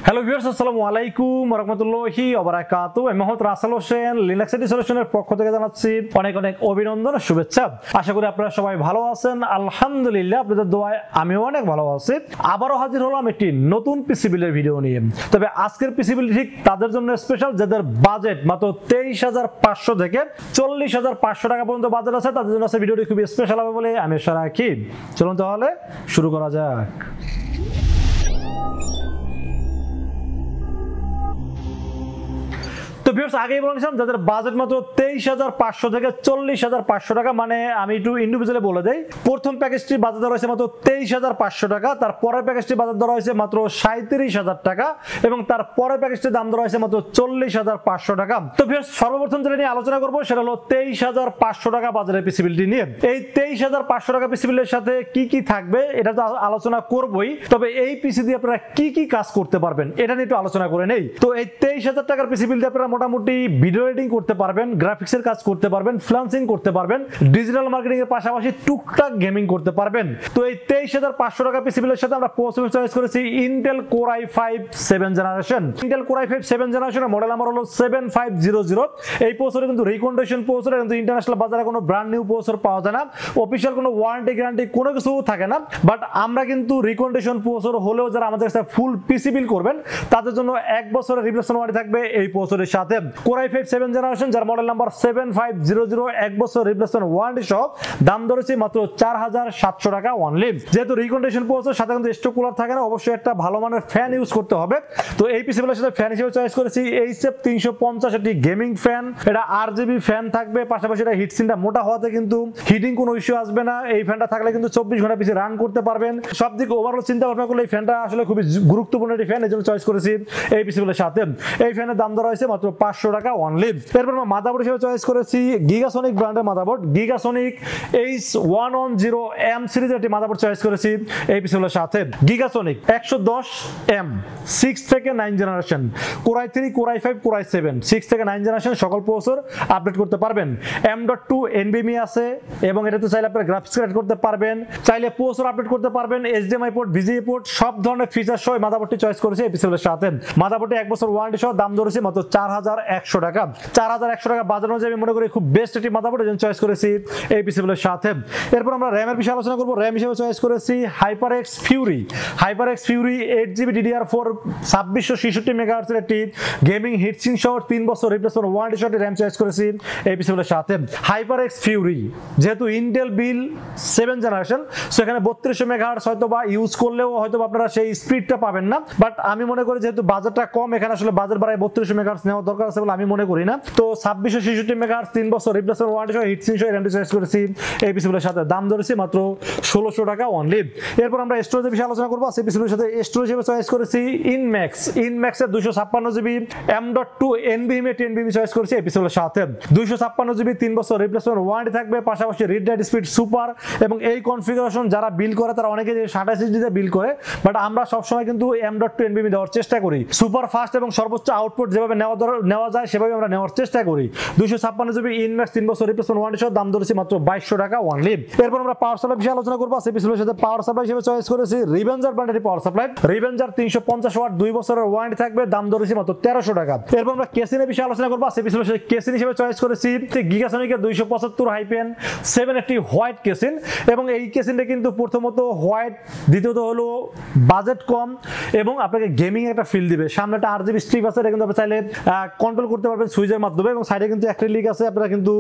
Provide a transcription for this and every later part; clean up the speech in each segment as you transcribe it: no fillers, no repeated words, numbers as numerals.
Hello viewers, আসসালামু আলাইকুম ওয়া রাহমাতুল্লাহি ওয়া বারাকাতুহু। আমি মোহাম্মদ রাসেল হোসেন, লিনাক্স আইটি সলিউশনের পক্ষ থেকে জানাচ্ছি অনেক অনেক অভিনন্দন ও শুভেচ্ছা। আশা করি আপনারা সবাই ভালো আছেন। আলহামদুলিল্লাহ, আপনাদের দোয়ায় আমিও অনেক ভালো আছি। আবারও হাজির হলাম একটি নতুন পিসি বিল্ডের ভিডিও নিয়ে। তবে আজকের পিসি বিল্ড ঠিক তাদের জন্য স্পেশাল, যাদের বাজেট মাত্র 23,500 থেকে 40,500 টাকা পর্যন্ত বাজেট আছে, তাদের জন্য আজকের ভিডিওটি খুবই স্পেশাল হবে বলে আমি আশা রাখি। চলুন তাহলে শুরু করা যাক। তো ভিউয়ার্স, আগেই বলেছিলাম যাদের বাজেট মাত্র 23,500 থেকে 40,500 টাকা, মানে আমি একটু ইন্ডিভিজুয়ালি বলে দেই। প্রথম প্যাকেজটি বাজার দর হয়েছে মাত্র 23,500 টাকা, তার পরের প্যাকেজটি বাজার দর হয়েছে মাত্র 37,000 টাকা এবং তার পরের প্যাকেজটির দাম দর হয়েছে মাত্র 40,500 টাকা। তো ভিউয়ার্স, সর্বপ্রথম যেটা নিয়ে আলোচনা করবো সেটা হলো 23,500 টাকা বাজারের পিসি বিল্ডটি নিয়ে। এই 23,500 টাকা পিসি বিল্ডের সাথে কি কি থাকবে এটা তো আলোচনা করবোই, তবে এই পিসি দিয়ে আপনারা কি কি কাজ করতে পারবেন এটা নিয়ে একটু আলোচনা করে নেই। তো এই 23,000 টাকার পিসি বিল্ডে আপনারা মোটামুটি ভিডিও এডিটিং করতে পারবেন, গ্রাফিক্সের কাজ করতে পারবেন, ফ্রিল্যান্সিং করতে পারবেন, ডিজিটাল মার্কেটিং এর পাশাপাশি টুকটাক গেমিং করতে পারবেন। তো এই 23,500 টাকা পিসি বিলের সাথে আমরা প্রসেসর চয়েস করেছি Intel core i5 7 generation. Intel core i5 7 জেনারেশনের মডেল নাম্বার হলো 7500। এই প্রসেসরে কিন্তু রিকন্ডিশন প্রসেসর, কিন্তু ইন্টারন্যাশনাল বাজারে কোনো ব্র্যান্ড নিউ প্রসেসর পাওয়া যায় না, অফিশিয়াল কোনো ওয়ারেন্টি গ্যারান্টি কোনো কিছু থাকে না। বাট আমরা কিন্তু রিকন্ডিশন প্রসেসর হলেও যারা আমাদের কাছে ফুল পিসি বিল করবেন তাদের জন্য 1 বছরের রিপ্লেসমেন্ট ওয়ারেন্টি থাকবে এই প্রসেসরের সাথে। কোর i5 7 জেনারেশন যার মডেল নাম্বার 7500, 1 বছর রিপ্লেসমেন্ট ওয়ারেন্টি সহ দাম ধরেছে মাত্র 4,700 টাকা অনলি। যেহেতু রিকন্ডিশন প্রসেসর সাথে কিন্তু স্টক কুলার থাকে না, অবশ্যই একটা ভালো মানের ফ্যান ইউজ করতে হবে। তো এই পিসি বিলের সাথে ফ্যান হিসেবে চয়েস করেছি HF 350, এটি গেমিং ফ্যান। এটা RGB ফ্যান থাকবে, পাশাপাশি এটা হিটসিনটা মোটা হওয়াতে কিন্তু হিটিং কোনো ইস্যু আসবে না। এই ফ্যানটা থাকলে কিন্তু 24 ঘন্টা পিসি রান করতে পারবেন। সব দিক ওভারঅল চিন্তা ভাবনা করলে এই ফ্যানটা আসলে খুবই গুরুত্বপূর্ণ একটি ফ্যান, এই জন্য চয়েস করেছি এই পিসি বিলের সাথে। এই ফ্যানের দাম ধরা হয়েছে মাত্র 500 টাকা অনলি। এরপর আমরা মাদারবোর্ড হিসেবে চয়েস করেছি গিগাসনিক ব্র্যান্ডের মাদারবোর্ড, গিগাসনিক H110M সিরিজের একটি মাদারবোর্ড চয়েস করেছি এই পিসির সাথে। গিগাসনিক 110M 6 থেকে 9 generation, core i3, core i5, core i7 6 থেকে 9 জেনারেশন সকল প্রসেসর আপডেট করতে পারবেন। M.2 NVMe আছে এবং এটাতে চাইলে আপনারা গ্রাফিক্স কার্ড করতে পারবেন, চাইলে প্রসেসর আপডেট করতে পারবেন, HDMI পোর্ট, VGA পোর্ট সব ধরনের ফিচার সহ মাদারবোর্ডটি চয়েস করেছি এই পিসির সাথে। মাদারবোর্ডে 1 বছর ওয়ারেন্টি সহ দাম ধরেছে মাত্র 4,100 টাকা। 4,100 টাকা বাজার অনুযায়ী আমি মনে করি খুব বেস্ট একটি মাদারবোর্ড, এজন্য চয়েস করেছি এই পিসির সাথে। এরপর আমরা র্যামের বিষয়ে আলোচনা করব। র্যাম হিসেবে চয়েস করেছি HyperX Fury 8GB DDR4 2666 মেগাহার্টজের একটি গেমিং হিটসিং সহ 3 বছর রিপ্লেসমেন্ট ওয়ারেন্টি সহ র্যাম চয়েস করেছি এই পিসির সাথে। HyperX Fury যেহেতু ইন্টেল বিল 7 জেনারেশন, সেখানে 3200 মেগাহার্টজ হয়তো বা ইউজ করলেও হয়তো আপনারা সেই স্পিডটা পাবেন না, বাট আমি মনে করি যেহেতু বাজেটটা কম, এখানে আসলে বাজেট বাড়ায় 3200 মেগাহার্টজ নেওয়া দরকার আছে বলে আমি মনে করি না। তো 2666 মেগাহার্টজ 3 বছর রিপ্লেসমেন্ট ওয়ারেন্টি সহ হিটসিং সহ র্যাম চয়েস করেছি এই পিসির সাথে। দাম ধরেছি মাত্র 1,600 টাকা অনলি। এরপর আমরা স্টোরেজের বিষয়ে আলোচনা করবো। সেই পিসির সাথে স্টোরেজ হিসেবে চয়েস করেছি ইনম্যাক্স এর 256GB M.2 NVMe 10GB choice করেছি এই পিসির সাথে। 256GB 3 বছর রিপ্লেসমেন্ট ওয়ারেন্টি থাকবে, পাশাপাশি রিড রাইট স্পিড সুপার। এবং এই কনফিগারেশন যারা বিল করে তারা অনেকে যে 28 দিয়ে বিল করে, বাট আমরা সবসময় কিন্তু M.2 NVMe দেওয়ার চেষ্টা করি। সুপার ফাস্ট এবং সর্বোচ্চ আউটপুট যেভাবে নেওয়া যায় সেভাবে আমরা নেওয়ার চেষ্টা করি। 256GB ইনম্যাক্স 3 বছর রিপ্লেসমেন্ট ওয়ারেন্টি সহ দাম ধরেছি মাত্র 2200 টাকা অনলি। এরপর আমরা পাওয়ার সাপ্লাই বিষয়ে আলোচনা করবো। সেই পিসির সাথে পাওয়ার সাপ্লাই হিসেবে চয়েস করেছি রিভেঞ্জার ব্র্যান্ডের পাওয়ার সাপ্লাই। রিভেঞ্জার 350 ওয়াট 2 বছরের ওয়ারেন্টি থাকবে, দাম ধরেছি মাত্র 1300 টাকা। এরপর আমরা কেসিনের বিষয়ে আলোচনা করবো। সেই পিসির সাথে কেসিন হিসেবে চয়েস করেছি গিগাসনিকের 275-7 একটি হোয়াইট কেসিন। এবং এই কেসিনটা কিন্তু প্রথমত হোয়াইট, দ্বিতীয়ত হলো বাজেট কম এবং আপনাকে গেমিং একটা ফিল দিবে। সামনে একটা RGB স্ট্রিপ আছে, এটা কিন্তু আপনি চাইলে কন্ট্রোল করতে পারবেন সুইচের মাধ্যমে, এবং সাইডে কিন্তু অ্যাক্রিলিক আছে, আপনারা কিন্তু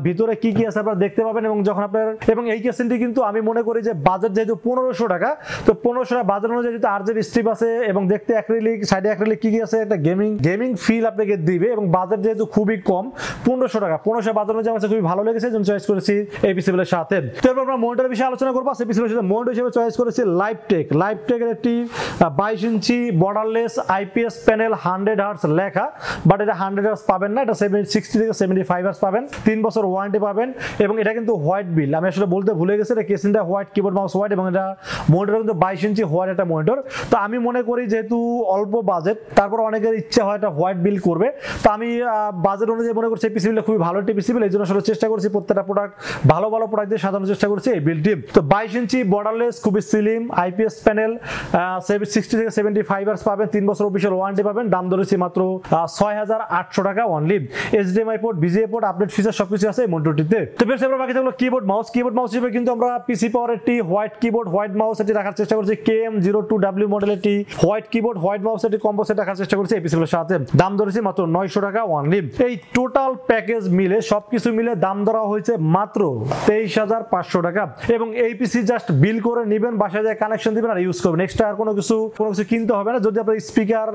ভিতরে কি কি আছে আপনারা দেখতে পাবেন। এবং যখন আপনার এবং এই কেসিনটি কিন্তু আমি মনে করি যে বাজেট যেহেতু 1500 টাকা, তো 1500 টাকা বাজেট অনুযায়ী যেহেতু RGB স্ট্রিপ আছে এবং দেখতে অ্যাক্রিলিক, সাইডে অ্যাক্রিলিক কি কি আছে, একটা গেমিং ফিল আপনাকে দিবে। এবং বাজেট যেহেতু খুবই কম 1500 টাকা, 1500 বাজেট অনুযায়ী আমার খুবই ভালো লেগেছে, জন্য চয়েস করেছি এই পিসি বিলের সাথে। তারপর আমরা মনিটরের বিষয়ে আলোচনা করবো। সেই পিসি বিলের সাথে মনিটর হিসেবে চয়েস করেছি লাইভটেকের একটি 22 ইঞ্চি বর্ডারলেস IPS প্যানেল 100 হার্টজ লেখা, বাট এটা 100 Hz পাবেন না, এটা 60 থেকে 75 Hz পাবেন, 3 বছর ওয়ারেন্টি পাবেন। এবং এটা কিন্তু হোয়াইট বিল, আমি আসলে বলতে ভুলে গেছি, এটা কেসিনটা হোয়াইট, কিবোর্ড মাউস হোয়াইট, এবং এটা মনিটর কিন্তু 22 ইঞ্চি হোয়াইট একটা মনিটর। তো আমি মনে করি যেহেতু অল্প বাজেট, তারপর অনেকের ইচ্ছা হয় এটা হোয়াইট বিল করবে, তো আমি বাজেট অনুযায়ী মনে করছি এই পিসি বিলটা খুবই ভালো একটি পিসি বিল, এই জন্য আসলে চেষ্টা করছি প্রত্যেকটা প্রোডাক্ট ভালো ভালো প্রোডাক্ট দিয়ে সাজানোর চেষ্টা করছি এই বিলটি। তো 22 ইঞ্চি বর্ডারলেস, খুবই স্লিম, আইপিএস প্যানেল, 60 থেকে 75 Hz পাবেন, 3 বছর অফিশিয়াল ওয়ারেন্টি পাবেন। দাম ধরেছি মাত্র 6800 টাকা only. HDMI port, VGA port, update feature সবকিছু আছে এই মনিটরটিতে। তো বেশ, এবার বাকি থাকলো কিবোর্ড মাউস। কিবোর্ড মাউস হিসেবে কিন্তু আমরা পিসি পাওয়ার একটি হোয়াইট কিবোর্ড, হোয়াইট মাউস এটি রাখার চেষ্টা করছি। KM02W মডেলের একটি হোয়াইট কিবোর্ড, হোয়াইট মাউস এটি কম্বো সেট রাখার চেষ্টা করছি এই পিসিগুলোর সাথে। দাম ধরেছি মাত্র 900 টাকা অনলি। এই টোটাল প্যাকেজ মিলে সবকিছু মিলে দাম ধরা হয়েছে মাত্র 23,500 টাকা। এবং এই পিসি জাস্ট বিল করে নেবেন, বাসায় যায় কানেকশন দিবেন আর ইউজ করবেন, এক্সট্রা আর কোনো কিছু কিনতে হবে না। যদি আপনার স্পিকার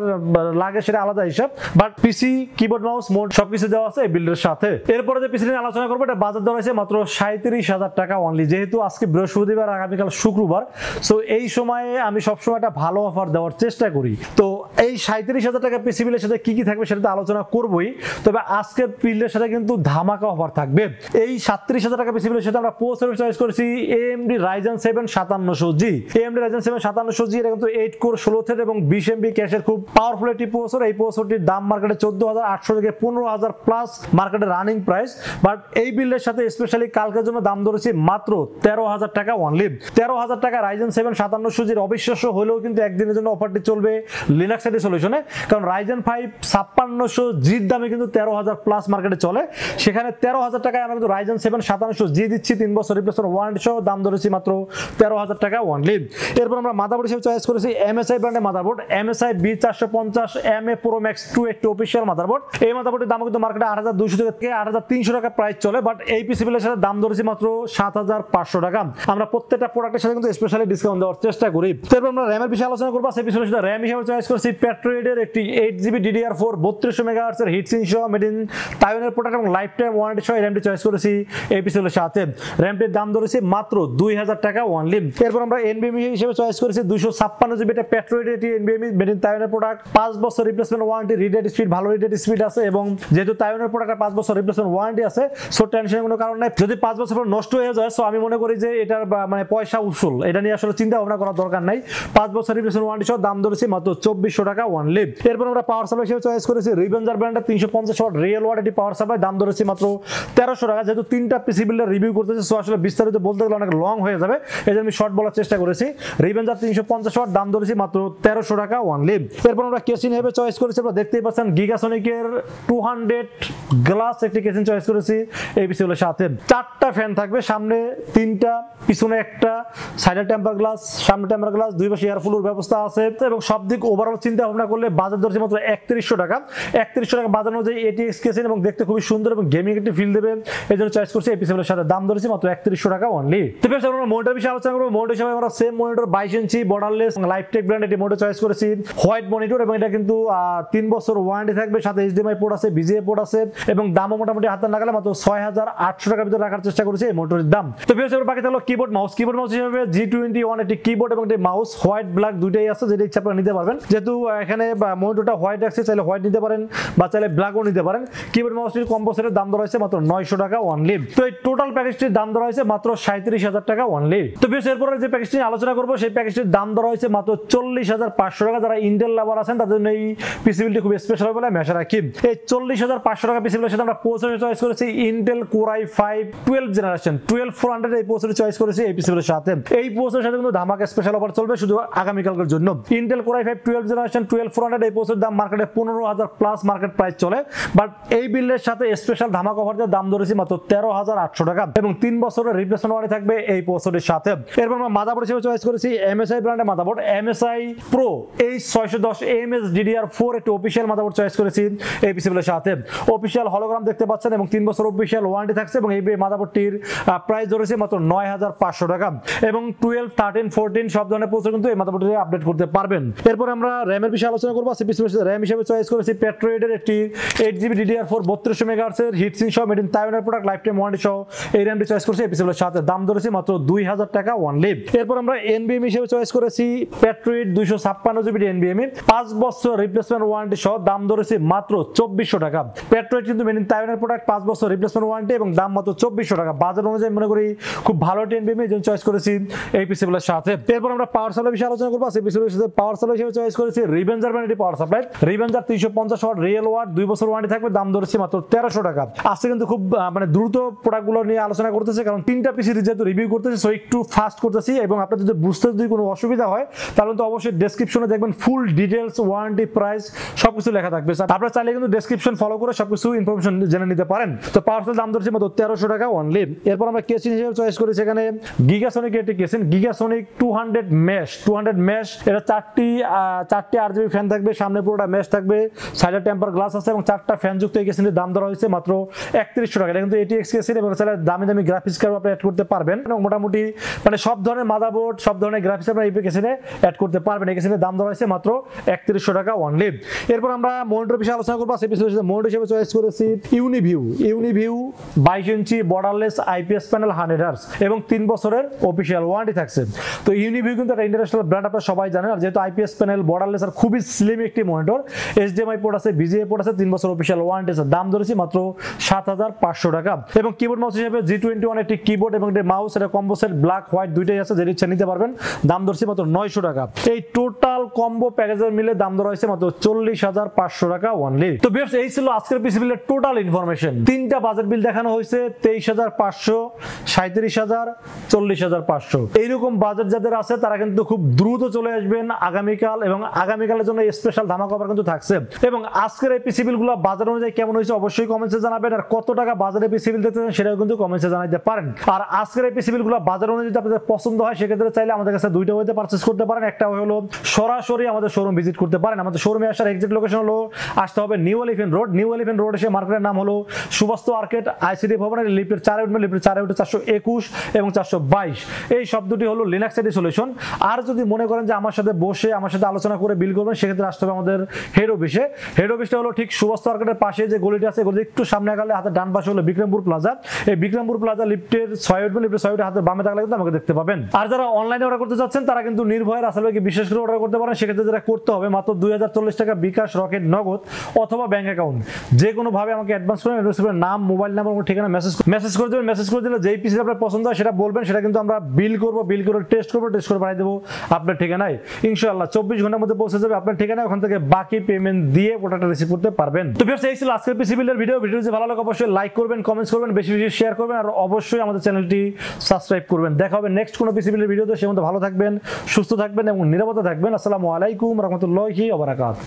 লাগে সেটা আলাদা হিসাব, but PC, keyboard mouse, mode সবকিছু দেওয়া আছে এই বিল্ডের সাথে। এরপরে যে পিসি নিয়ে আলোচনা করবো, এটা বাজার দর হয়েছে মাত্র 37,000 টাকা অনলি। যেহেতু আজকে বৃহস্পতিবার, আগামীকাল শুক্রবার, সো এই সময়ে আমি সবসময় একটা ভালো অফার দেওয়ার চেষ্টা করি। তো এই 37,000 টাকা পিসি বিলের সাথে কি কি থাকবে সেটা তো আলোচনা করবোই, তবে আজকের বিলের সাথে কিন্তু ধামাকা অফার থাকবে। এই 37,000 টাকা পিসি বিলের সাথে আমরা প্রসেসর চয়েস করেছি AMD Ryzen 7 5700G। AMD Ryzen 7 5700G এটা কিন্তু 8 কোর 16 থ্রেড এবং 20 MB ক্যাশের খুব পাওয়ারফুল একটি প্রসেসর। এই প্রসেসরটির দাম মার্কেটে 14,800 থেকে 15,000 প্লাস মার্কেটে রানিং প্রাইস, বাট এই বিলের সাথে স্পেশালি কালকের জন্য দাম ধরেছি মাত্র 13,000 টাকা অনলি। 13,000 টাকা Ryzen 7 5700G অবিশ্বাস্য হলেও কিন্তু একদিনের জন্য অফারটি চলবে লিনাক্স এডি সলিউশনে, কারণ Ryzen 5 5600G এর দামে কিন্তু 13,000 প্লাস মার্কেটে চলে, সেখানে 13,000 টাকায় আমরা কিন্তু Ryzen 7 5700G দিচ্ছি, 3 বছর রিপ্লেসমেন্ট ওয়ারেন্টি সহ। দাম ধরেছি মাত্র 13,000 টাকা অনলি। এরপর আমরা মাদারবোর্ড হিসেবে চয়েস করেছি MSI ব্র্যান্ডের motherboard, MSI B450MA Pro Max 2 একটি অফিশিয়াল মাদারবোর্ড। এই মাদারবোর্ডের দাম কিন্তু মার্কেটে 8,200 থেকে 8,300 টাকা প্রাইস চলে, বাট এই পিসি বিলের সাথে দাম ধরেছি মাত্র 7,500 টাকা। আমরা প্রত্যেকটা প্রোডাক্টের সাথে কিন্তু স্পেশালি ডিসকাউন্ট দেওয়ার চেষ্টা করি। তারপর আমরা র্যামের বিষয়ে আলোচনা করবো। সেই পিছনে সাথে র্যাম হিসেবে চয়েস করেছি প্যাট্রিয়টের একটি 8GB DDR4 3200 MHz এর হিট সিঙ্ক সহ মেড ইন তাইওয়ানের প্রোডাক্ট এবং লাইফ টাইম ওয়ারেন্টি সহ র্যামটি চয়েস করেছি এই পিসির সাথে। র্যামটির দাম ধরেছি মাত্র 2,000 টাকা অনলি। এরপর আমরা NVMe হিসেবে চয়েস করেছি 256GB এটা প্যাট্রিয়টের একটি NVMe মেড ইন তাইওয়ানের প্রোডাক্ট, 5 বছর replacement warranty, read write speed ভালো রিড রাইট স্পিড আছে, এবং যেহেতু তাইওয়ানের প্রোডাক্টের 5 বছর রিপ্লেসমেন্ট ওয়ারেন্টি আছে, সো টেনশনের কোনো কারণ নাই। যদি 5 বছর পর নষ্ট হয়ে যায়, সো আমি মনে করি যে এটার মানে পয়সা উসুল, এটা নিয়ে আসলে চিন্তা ভাবনা করার দরকার নাই। 5 বছর রিপ্লেসমেন্ট ওয়ারেন্টি সহ দাম ধরেছি মাত্র 2,400 টাকা অনলি। এরপর আমরা পাওয়ার সাপ্লাই হিসেবে চয়েস করেছি রিভেঞ্জার ব্র্যান্ডের 350 ওয়াট রিয়েল ওয়াট এটি পাওয়ার সাপ্লাই, দাম ধরেছি মাত্র 1300 টাকা। যেহেতু তিনটা পিসি বিল্ডার রিভিউ করতেছে, সো আসলে বিস্তারিত বলতে গেলে অনেক লং হয়ে যাবে, এই জন্য আমি শর্ট বলার চেষ্টা করেছি। রিভেঞ্জার 350 ওয়াট দাম ধরেছি মাত্র 1300 টাকা অনলি। এরপর আমরা কেসিন হিসেবে চয়েস করেছি, আপনারা দেখতেই পাচ্ছেন গিগাসনিকের 200 গ্লাস একটি কেসিন চয়েস করেছি এই পিসি বিলের সাথে। 4টা ফ্যান থাকবে, সামনে 3টা, পিছনে একটা, সাইডে টেম্পার গ্লাস, সামনে টেম্পার গ্লাস, দুই পাশে এয়ার ফ্লোর ব্যবস্থা আছে, এবং সব দিক ওভারঅল চিন্তা ভাবনা করলে বাজার ধরেছে মাত্র 3100 টাকা। 3100 টাকা বাজার অনুযায়ী ATX কেসিন এবং দেখতে খুবই সুন্দর এবং গেমিং একটি ফিল দেবে, এই জন্য চয়েস করছি এই পিসি বিলের সাথে। দাম ধরেছি মাত্র 3100 টাকা অনলি। তো বেশ, আমরা মনিটর বিষয়ে আলোচনা করবো। মনিটর হিসেবে আমরা সেম মনিটর 22 ইঞ্চি বর্ডারলেস লাইফটেক ব্র্যান্ড এটি মনিটর চয়েস করেছি, হোয়াইট মনিটর, এবং এটা কিন্তু 3 বছর ওয়ারেন্টি থাকবে, সাথে HDMI পোর্ট আছে, VGA পোর্ট আছে, এবং দামও মোটামুটি হাতে নাগালে মাত্র 6,800 টাকার ভিতরে রাখার চেষ্টা করেছি এই মনিটরের দাম। তো বেশ, বাকি থাকলো কিবোর্ড মাউস। কিবোর্ড মাউস হিসেবে G21 একটি কিবোর্ড এবং একটি মাউস, হোয়াইট ব্ল্যাক দুইটাই আছে, যেটা ইচ্ছা আপনারা নিতে পারবেন। যেহেতু এখানে মনিটরটা হোয়াইট আছে, চাইলে হোয়াইট নিতে পারেন বা চাইলে ব্ল্যাকও নিতে পারেন। কিবোর্ড মাউসটির কম্বো সেটের দাম ধরা হয়েছে মাত্র 900 টাকা অনলি। তো এই টোটাল প্যাকেজটির দাম ধরা হয়েছে মাত্র 37,000 টাকা অনলি। তো বেশ, এরপরে যে প্যাকেজটি আলোচনা করবো, সেই প্যাকেজটির দাম ধরা হয়েছে মাত্র 40,500 টাকা। যারা ইন্টেল লাভার আছেন তাদের জন্য এই পিসিবিলটি খুব স্পেশাল বলে আমি আশা রাখি। এই 40,500 টাকা পিসিবিলের সাথে আমরা প্রসেসর চয়েস করেছি ইন্টেল কোর i5 12 জেনারেশন 12400 এই প্রসেসর চয়েস করেছি এই পিসিবিলের সাথে। এই প্রসেসরের সাথে কিন্তু ধামাকা স্পেশাল অফার চলবে শুধু আগামীকালকের জন্য। ইন্টেল কোর i5 12 জেনারেশন 12400 এই প্রসেসরের দাম মার্কেটে 15,000 প্লাস মার্কেট প্রাইস চলে, বাট এই বিলের সাথে স্পেশাল ধামাকা অফার দিয়ে দাম ধরেছি মাত্র 13,800 টাকা, এবং 3 বছরের রিপ্লেসমেন্ট ওয়ারেন্টি থাকবে এই প্রসেসরের সাথে। এরপর আমরা মাদারবোর্ড হিসেবে চয়েস করেছি MSI ব্র্যান্ডের motherboard, MSI Pro H610 AMS DDR4 একটি অফিশিয়াল মাদারবোর্ড চয়েস করেছি এই পিসিবিলের সাথে। অফিশিয়াল হলোগ্রাম দেখতে পাচ্ছেন এবং 3 বছর অফিশিয়াল ওয়ারেন্টি থাকছে, এবং এই মাদারবোর্ডটির প্রাইস ধরেছে মাত্র 9,500 টাকা, এবং 12, 13, 14 সব ধরনের প্রসেসর কিন্তু এই মাদারবোর্ডে আপডেট করতে পারবেন। এরপর আমরা র্যামের বিষয়ে আলোচনা করব। র্যাম হিসেবে চয়েস করেছি প্যাট্রিয়টের একটি 8GB DDR4 3200 MHz এর হিট সিঙ্ক সহ মেড ইন তাইওয়ানের প্রোডাক্ট, লাইফ টাইম ওয়ারেন্টি সহ এই র্যামটি চয়েস করেছি এই পিসিবিলের সাথে। দাম ধরেছি মাত্র 2,000 টাকা অনলি। এরপর আমরা NVMe হিসেবে চয়েস করেছি প্যাট্রিয়ট 256GB NVMe 5 বছর রিপ্লেসমেন্ট ওয়ারেন্টি সহ, দাম ধরেছি করেছি মাত্র 2400 টাকা। পেট্রোয়েট কিন্তু মেড ইন তাইওয়ানের প্রোডাক্ট, 5 বছর রিপ্লেসমেন্ট ওয়ারেন্টি এবং দাম মাত্র 2400 টাকা। বাজার অনুযায়ী মনে করি খুব ভালো টেনবিএম এর জন্য চয়েস করেছি এই পিসিগুলোর সাথে। এরপর আমরা পাওয়ার সাপ্লাই বিষয়ে আলোচনা করব। সেই পিসিগুলোর সাথে পাওয়ার সাপ্লাই হিসেবে চয়েস করেছি রিভেঞ্জার ব্র্যান্ডের power supply. Revenger 350 watt real watt 2 বছর ওয়ারেন্টি থাকবে, দাম ধরেছি মাত্র 1300 টাকা। আজকে কিন্তু খুব মানে দ্রুত প্রোডাক্টগুলো নিয়ে আলোচনা করতেছে, কারণ 3টা পিসি যেহেতু রিভিউ করতেছি, সো একটু ফাস্ট করতেছি। এবং আপনার যদি বুঝতে যদি কোনো অসুবিধা হয় তাহলে তো অবশ্যই ডেসক্রিপশনে দেখবেন ফুল ডিটেলস, ওয়ারেন্টি, প্রাইস সবকিছু লেখা থাকবে। আপনারা চাইলে কিন্তু ডেসক্রিপশন ফলো করে সবকিছু ইনফরমেশন জেনে নিতে পারেন। তো পাওয়ার সাপ্লাই দাম ধরেছি মাত্র 1300 টাকা অনলি। এরপর আমরা কেসিন হিসেবে চয়েস করেছি এখানে গিগাসনিক একটি কেসিন, গিগাসনিক 200 মেশ। এটা 4টি আরজিবি ফ্যান থাকবে, সামনে পুরোটা মেশ থাকবে, সাইডে টেম্পার গ্লাস আছে এবং 4টা ফ্যান যুক্ত এই কেসিনের দাম ধরা হয়েছে মাত্র 3100 টাকা। এটা কিন্তু এটিএক্স কেসিন এবং চাইলে দামি দামি গ্রাফিক্স কার্ড আপনি অ্যাড করতে পারবেন এবং মোটামুটি মানে সব ধরনের মাদারবোর্ড, সব ধরনের গ্রাফিক্স আপনারা এই কেসিনে অ্যাড করতে পারবেন। এই কেসিনের দাম ধরা হয়েছে মাত্র 3100 টাকা অনলি। এরপর আমরা মনিটর বিষয়ে আলোচনা করবো। সেই বিষয়ে মনিটর হিসেবে চয়েস করেছি ইউনিভিউ 22 ইঞ্চি বর্ডারলেস আইপিএস প্যানেল 100 হার্জ এবং 3 বছরের অফিসিয়াল ওয়ারেন্টি থাকছে। তো ইউনিভিউ কিন্তু একটা ইন্টারন্যাশনাল ব্র্যান্ড, আপনারা সবাই জানেন। আর যেহেতু আইপিএস প্যানেল, বর্ডারলেস আর খুবই স্লিম একটি মনিটর, এইচডিএমআই পোর্ট আছে, ভিজিএ পোর্ট আছে, 3 বছর অফিসিয়াল ওয়ারেন্টি আছে, দাম ধরেছি মাত্র 7500 টাকা। এবং কিবোর্ড মাউস হিসেবে G21 একটি কিবোর্ড এবং একটি মাউস, এটা কম্বো সেট ব্ল্যাক হোয়াইট দুইটাই আছে, যেটা ইচ্ছা নিতে পারবেন, দাম ধরেছি মাত্র 900 টাকা। এই টোটাল কম্বো প্যাকেজের মিলে দাম ধরা হয়েছে মাত্র 40500 টাকা অনলি। তো ভিউয়ার্স, এই ছিল আজকের পিসি বিলের টোটাল ইনফরমেশন। 3টা বাজেট বিল দেখানো হয়েছে, 23500, 37000, 40500। এইরকম বাজেট যাদের আছে তারা কিন্তু খুব দ্রুত চলে আসবেন আগামীকাল, এবং আগামীকালের জন্য স্পেশাল ধামাকা অফার কিন্তু থাকছে। এবং আজকের এই পিসি বিলগুলো বাজার অনুযায়ী কেমন হয়েছে অবশ্যই কমেন্টসে জানাবেন, আর কত টাকা বাজারে পিসি বিল দিতে চান সেটাও কিন্তু কমেন্টসে জানাতে পারেন। আর আজকের এই পিসি বিলগুলো বাজার অনুযায়ী যদি আপনাদের পছন্দ হয় সেক্ষেত্রে চাইলে আমাদের কাছে দুইটা ওয়েতে পারচেজ করতে পারেন। একটা হলো সরাসরি আমাদের শোরুম ভিজিট করতে পারেন। আমাদের শোরুমে আসার এক্সাক্ট লোকেশন হলো, আসতে হবে new elephant road. New elephant road এসে মার্কেটের নাম হলো সুবাস্তু আর্কেড, আইসিডি ভবনের লিফটের 4 উঠবে, লিফটের 4 উঠে 421 এবং 422। এই শব্দটি হলো লিনাক্স আইডি সলিউশন। আর যদি মনে করেন যে আমার সাথে বসে আমার সাথে আলোচনা করে বিল করবেন, সেক্ষেত্রে আসতে হবে আমাদের হেড অফিসে। হেড অফিসটা হলো ঠিক সুবাস্তু আর্কেডের পাশে যে গলিটা আছে, গলি একটু সামনে গেলে হাতের ডান পাশে হলো বিক্রমপুর প্লাজা। এই বিক্রমপুর প্লাজা লিফটের 6 উঠবে, লিফটের 6 উঠে হাতের বামে থাকলে কিন্তু আমাকে দেখতে পাবেন। আর যারা অনলাইনে অর্ডার করতে যাচ্ছেন তারা কিন্তু নির্ভয়ে রাসেল ভাইকে বিশেষ করে অর্ডার করতে পারেন। সেক্ষেত্রে যেটা করতে হবে, মাত্র 2040 টাকা বিকাশ, রকেট, নগদ অথবা ব্যাংক অ্যাকাউন্ট যে কোনো ভাবে আমাকে অ্যাডভান্স করেন। অ্যাডভান্স করে নাম, মোবাইল নাম্বার এবং ঠিকানা মেসেজ করে দেবেন। মেসেজ করে দিলে যেই পিসি আপনার পছন্দ হয় সেটা বলবেন, সেটা কিন্তু আমরা বিল করব, বিল করে টেস্ট করে পাঠিয়ে দেবো আপনার ঠিকানায়। ইনশাআল্লাহ 24 ঘন্টার মধ্যে পৌঁছে যাবে আপনার ঠিকানায়। ওখান থেকে বাকি পেমেন্ট দিয়ে প্রোডাক্টটা রিসিভ করতে পারবেন। তো ভিউয়ার্স, এই ছিল আজকের পিসি বিলের ভিডিও। ভিডিও যদি ভালো লাগে অবশ্যই লাইক করবেন, কমেন্টস করবেন, বেশি বেশি শেয়ার করবেন, আর অবশ্যই আমাদের চ্যানেলটি সাবস্ক্রাইব করবেন। দেখা হবে নেক্সট কোনো পিসি বিলের ভিডিওতে। সে মধ্যে ভালো থাকবেন, সুস্থ থাকবেন এবং নিরাপদে থাকবেন। আসসালামু আলাইকুম রহমতুল্লাহি ওয়া বারাকাতুহু।